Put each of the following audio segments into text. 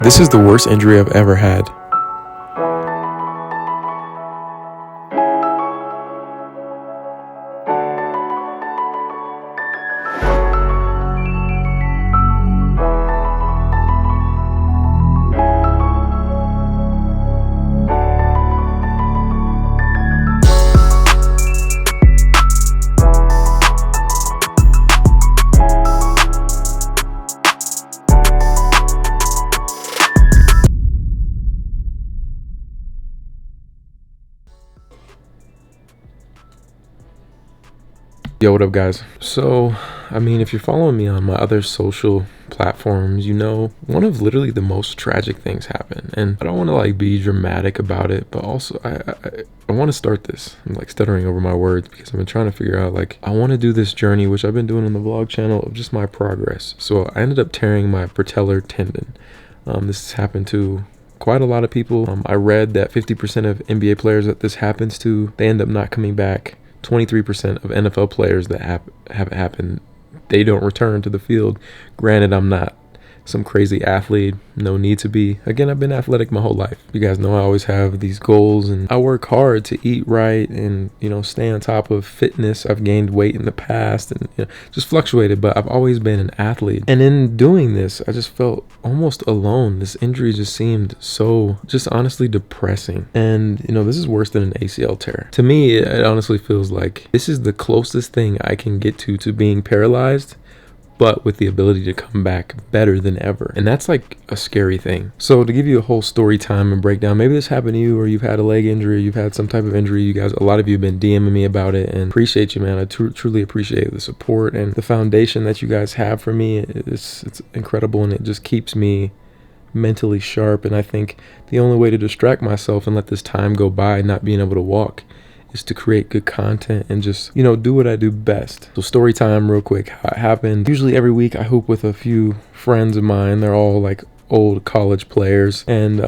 This is the worst injury I've ever had. Yo, what up, guys? So, if you're following me on my other social platforms, you know, one of literally the most tragic things happened. And I don't want to be dramatic about it, but also I want to start this. I'm stuttering over my words because I've been trying to figure out I want to do this journey, which I've been doing on the vlog channel, of just my progress. So I ended up tearing my patellar tendon. This has happened to quite a lot of people. I read that 50% of NBA players that this happens to, they end up not coming back. 23% of NFL players that have it happen, they don't return to the field. Granted, I'm not some crazy athlete, no need to be. Again, I've been athletic my whole life. You guys know I always have these goals, and I work hard to eat right and, stay on top of fitness. I've gained weight in the past and just fluctuated, but I've always been an athlete. And in doing this, I just felt almost alone. This injury just seemed so just honestly depressing. And, this is worse than an ACL tear. To me, it honestly feels like this is the closest thing I can get to being paralyzed, but with the ability to come back better than ever. And that's a scary thing. So to give you a whole story time and breakdown, maybe this happened to you, or you've had a leg injury, you've had some type of injury. You guys, a lot of you have been DMing me about it, and appreciate you, man. I truly appreciate the support and the foundation that you guys have for me. It's incredible, and it just keeps me mentally sharp. And I think the only way to distract myself and let this time go by not being able to walk is to create good content and just, do what I do best. So story time real quick, how it happened. Usually every week I hoop with a few friends of mine. They're all old college players. And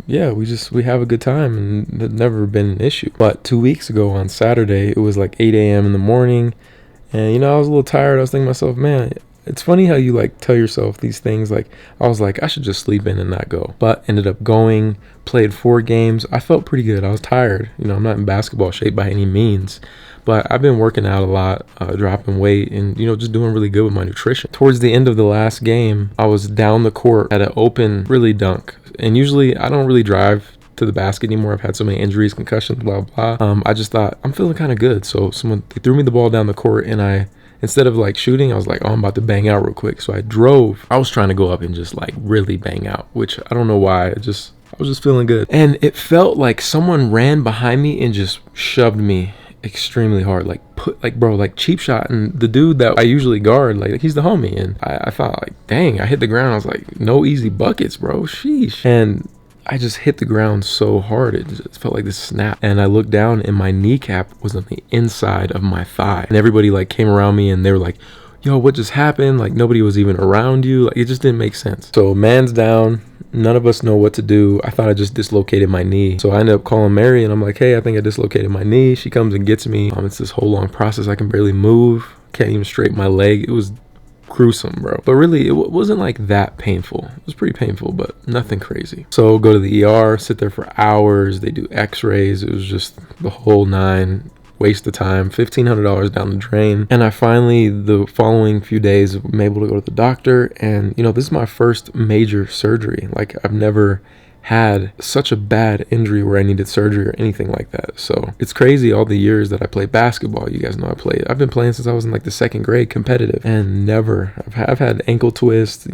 we have a good time, and it's never been an issue. But 2 weeks ago on Saturday, it was 8 a.m. in the morning. And, I was a little tired. I was thinking to myself, man, it's funny how you tell yourself these things. I was I should just sleep in and not go. But ended up going, played 4 games. I felt pretty good. I was tired. I'm not in basketball shape by any means, but I've been working out a lot, dropping weight, and, just doing really good with my nutrition. Towards the end of the last game, I was down the court at an open, really dunk. And usually I don't really drive to the basket anymore. I've had so many injuries, concussions, blah, blah. I just thought, I'm feeling kind of good. So they threw me the ball down the court, and instead of shooting, I was I'm about to bang out real quick. So I drove. I was trying to go up and just really bang out, which I don't know why. I was just feeling good. And it felt like someone ran behind me and just shoved me extremely hard. Cheap shot. And the dude that I usually guard, he's the homie. And I thought dang, I hit the ground. I was no easy buckets, bro. Sheesh. And I just hit the ground so hard, it just felt like this snap. And I looked down, and my kneecap was on the inside of my thigh. And everybody came around me, and they were yo, what just happened? Nobody was even around you. It just didn't make sense. So man's down. None of us know what to do. I thought I just dislocated my knee. So I ended up calling Mary, and I'm hey, I think I dislocated my knee. She comes and gets me. It's this whole long process. I can barely move. Can't even straighten my leg. It was gruesome, bro. But really, it wasn't that painful. It was pretty painful, but nothing crazy. So go to the ER, sit there for hours. They do x-rays. It was just the whole 9. Waste of time, $1,500 down the drain. And I finally, the following few days, I'm able to go to the doctor. And this is my first major surgery. I've never had such a bad injury where I needed surgery or anything like that. So it's crazy, all the years that I played basketball. You guys know I've been playing since I was in the 2nd grade, competitive, and never I've had ankle twists.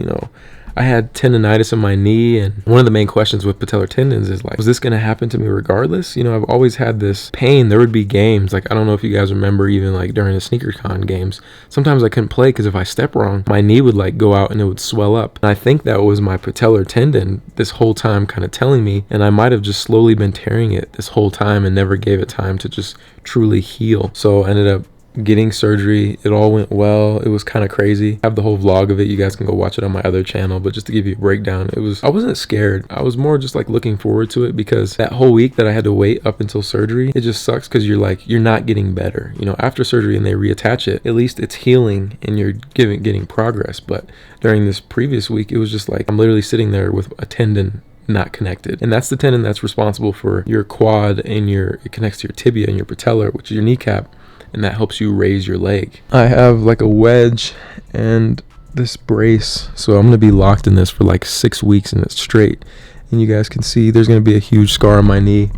I had tendonitis in my knee, and one of the main questions with patellar tendons is was this going to happen to me regardless? I've always had this pain. There would be games, I don't know if you guys remember, even during the sneaker con games, sometimes I couldn't play because if I step wrong, my knee would go out and it would swell up. And I think that was my patellar tendon this whole time kind of telling me, and I might have just slowly been tearing it this whole time and never gave it time to just truly heal. So I ended up getting surgery, it all went well. It was kind of crazy. I have the whole vlog of it. You guys can go watch it on my other channel, but just to give you a breakdown, I wasn't scared. I was more just like looking forward to it, because that whole week that I had to wait up until surgery, it just sucks, because you're not getting better. You know, after surgery and they reattach it, at least it's healing and you're getting progress. But during this previous week, it was just like I'm literally sitting there with a tendon not connected, and that's the tendon that's responsible for your quad, and it connects to your tibia and your patellar, which is your kneecap, and that helps you raise your leg. I have like a wedge and this brace, so I'm gonna be locked in this for like 6 weeks and it's straight. And you guys can see there's gonna be a huge scar on my knee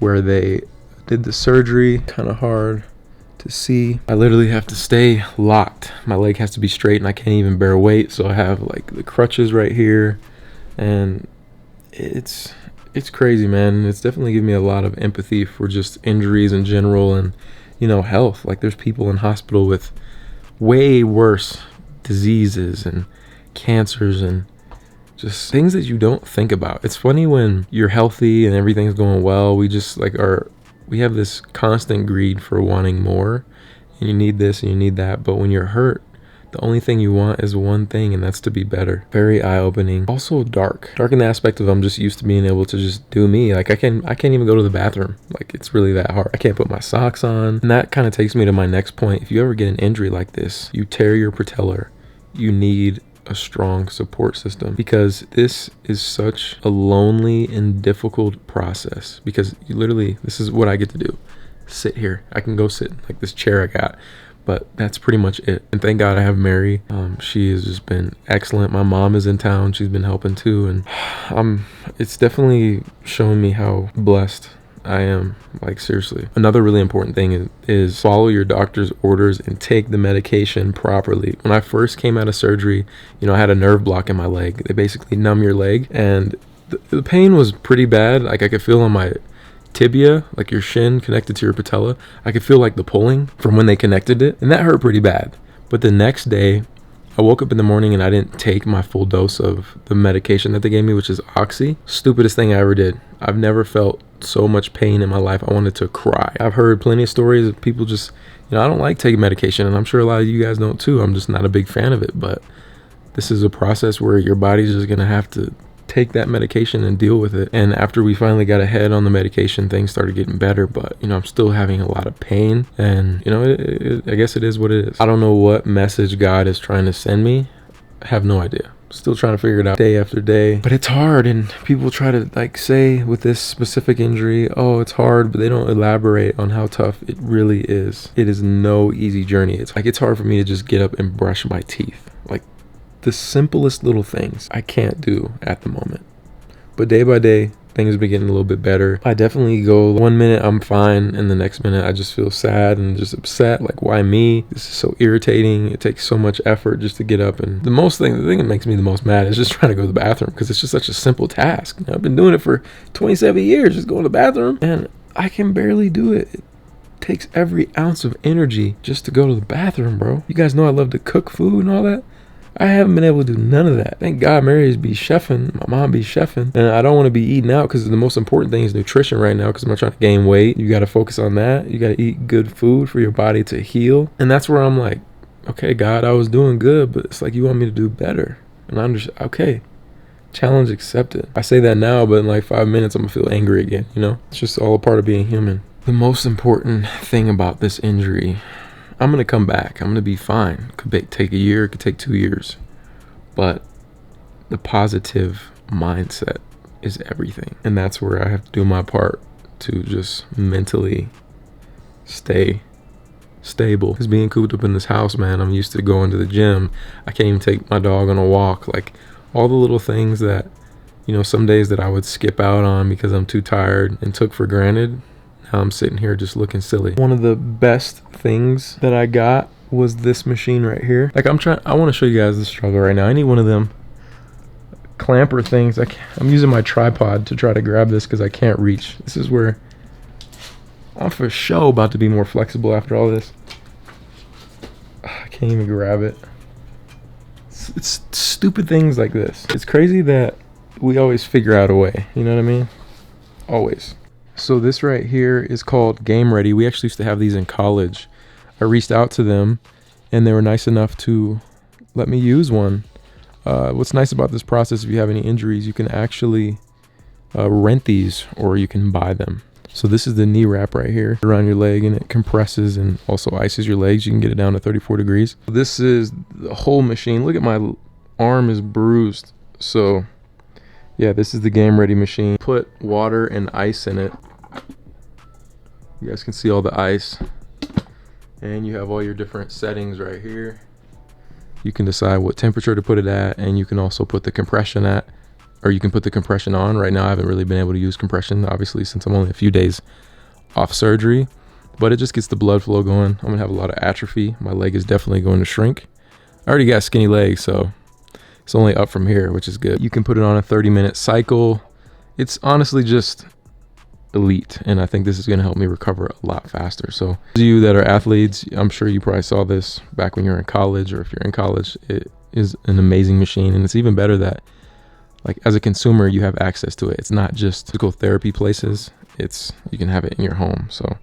where they did the surgery. Kind of hard to see. I literally have to stay locked. My leg has to be straight and I can't even bear weight, so I have like the crutches right here, and it's crazy, man. It's definitely given me a lot of empathy for just injuries in general, and you know, health. Like, there's people in hospital with way worse diseases and cancers and just things that you don't think about. It's funny when you're healthy and everything's going well, we just like we have this constant greed for wanting more, and you need this and you need that. But when you're hurt, the only thing you want is one thing, and that's to be better. Very eye-opening. Also dark in the aspect of I'm just used to being able to just do me. Like I can't even go to the bathroom. Like, it's really that hard. I can't put my socks on. And that kind of takes me to my next point. If you ever get an injury like this, you tear your patellar, you need a strong support system, because this is such a lonely and difficult process. Because you literally, this is what I get to do. Sit here. I can go sit in like this chair I got. But that's pretty much it. And thank God I have Mary. She has just been excellent. My mom is in town. She's been helping too. And it's definitely showing me how blessed I am. Like, seriously. Another really important thing is follow your doctor's orders and take the medication properly. When I first came out of surgery, you know, I had a nerve block in my leg. They basically numb your leg. And the pain was pretty bad. Like, I could feel on my tibia, like your shin connected to your patella, I could feel like the pulling from when they connected it, and that hurt pretty bad. But the next day, I woke up in the morning and I didn't take my full dose of the medication that they gave me, which is Oxy. Stupidest thing I ever did. I've never felt so much pain in my life. I wanted to cry. I've heard plenty of stories of people just, you know, I don't like taking medication, and I'm sure a lot of you guys don't too. I'm just not a big fan of it, but this is a process where your body's just gonna have to take that medication and deal with it. And after we finally got ahead on the medication, things started getting better, but you know, I'm still having a lot of pain, and you know, I guess it is what it is. I don't know what message God is trying to send me. I have no idea. Still trying to figure it out day after day, but it's hard. And people try to like say with this specific injury, oh, it's hard, but they don't elaborate on how tough it really is. It is no easy journey. It's like, it's hard for me to just get up and brush my teeth. Like, the simplest little things I can't do at the moment. But day by day, things have been getting a little bit better. I definitely go 1 minute I'm fine, and the next minute I just feel sad and just upset. Like, why me? This is so irritating. It takes so much effort just to get up. And the thing that makes me the most mad is just trying to go to the bathroom, because it's just such a simple task. You know, I've been doing it for 27 years, just going to the bathroom, and I can barely do it. It takes every ounce of energy just to go to the bathroom, bro. You guys know I love to cook food and all that. I haven't been able to do none of that. Thank God Mary's be chefing, my mom be chefing, and I don't want to be eating out, because the most important thing is nutrition right now, because I'm not trying to gain weight. You got to focus on that. You got to eat good food for your body to heal. And that's where I'm like, okay, God, I was doing good, but it's like you want me to do better. And I'm just, okay, challenge accepted. I say that now, but in like 5 minutes, I'm going to feel angry again, you know? It's just all a part of being human. The most important thing about this injury, I'm going to come back. I'm going to be fine. It could take a year. It could take 2 years. But the positive mindset is everything. And that's where I have to do my part to just mentally stay stable. Because being cooped up in this house, man, I'm used to going to the gym. I can't even take my dog on a walk. Like, all the little things that, you know, some days that I would skip out on because I'm too tired and took for granted, I'm sitting here just looking silly. One of the best things that I got was this machine right here. Like, I want to show you guys the struggle right now. I need one of them clamper things. I'm using my tripod to try to grab this because I can't reach. This is where I'm for sure about to be more flexible after all this. I can't even grab it. It's stupid things like this. It's crazy that we always figure out a way. You know what I mean? Always. So this right here is called Game Ready. We actually used to have these in college. I I reached out to them and they were nice enough to let me use one. What's nice about this process, if you have any injuries, you can actually rent these or you can buy them. So this is the knee wrap right here around your leg, and it compresses and also ices your legs. You can get it down to 34 degrees. This is the whole machine. Look at my arm is bruised. So yeah, this is the game ready machine. Put water and ice in it. You guys can see all the ice. And you have all your different settings right here. You can decide what temperature to put it at, and you can also put the compression at, or you can put the compression on. Right now I haven't really been able to use compression, obviously, since I'm only a few days off surgery, but it just gets the blood flow going. I'm gonna have a lot of atrophy. My leg is definitely going to shrink. I already got skinny legs, so it's only up from here, which is good. You can put it on a 30-minute cycle. It's honestly just elite, and I think this is going to help me recover a lot faster. So those of you that are athletes, I'm sure you probably saw this back when you were in college, or if you're in college, it is an amazing machine. And it's even better that, like, as a consumer, you have access to it. It's not just physical therapy places, you can have it in your home. So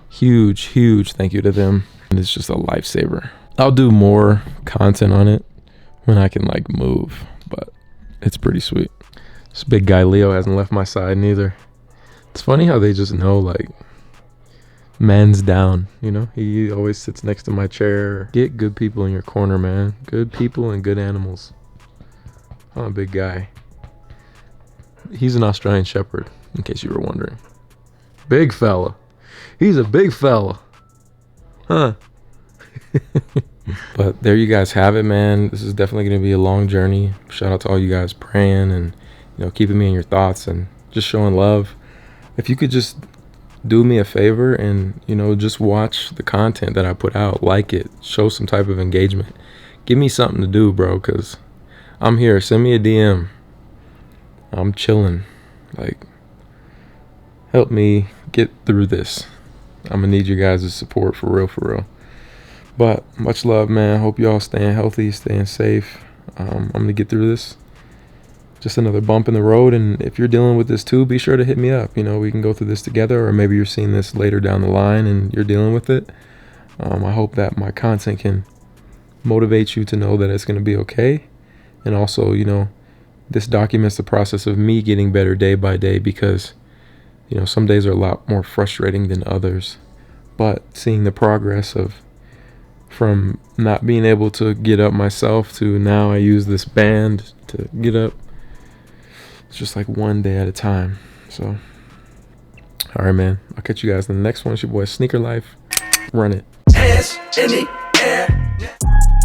huge thank you to them, and it's just a lifesaver. I'll do more content on it when I can like move, but it's pretty sweet. This big guy Leo hasn't left my side neither. It's funny how they just know, like, man's down, you know? He always sits next to my chair. Get good people in your corner, man. Good people and good animals. I'm a big guy. He's an Australian Shepherd, in case you were wondering. Big fella. He's a big fella. Huh? But there you guys have it, man. This is definitely going to be a long journey. Shout out to all you guys praying and, you know, keeping me in your thoughts and just showing love. If you could just do me a favor and, you know, just watch the content that I put out, like it, show some type of engagement. Give me something to do, bro, because I'm here. Send me a DM. I'm chilling. Like, help me get through this. I'm going to need you guys' support for real. But much love, man. Hope you all staying healthy, staying safe. I'm going to get through this. Just another bump in the road, and if you're dealing with this too, be sure to hit me up. You know, we can go through this together, or maybe you're seeing this later down the line and you're dealing with it. I hope that my content can motivate you to know that it's going to be okay. And also, you know, this documents the process of me getting better day by day, because, you know, some days are a lot more frustrating than others. But seeing the progress from not being able to get up myself to now I use this band to get up. It's just like one day at a time. So, all right, man. I'll catch you guys in the next one. It's your boy Sneaker Life. Run it. Hands in the air.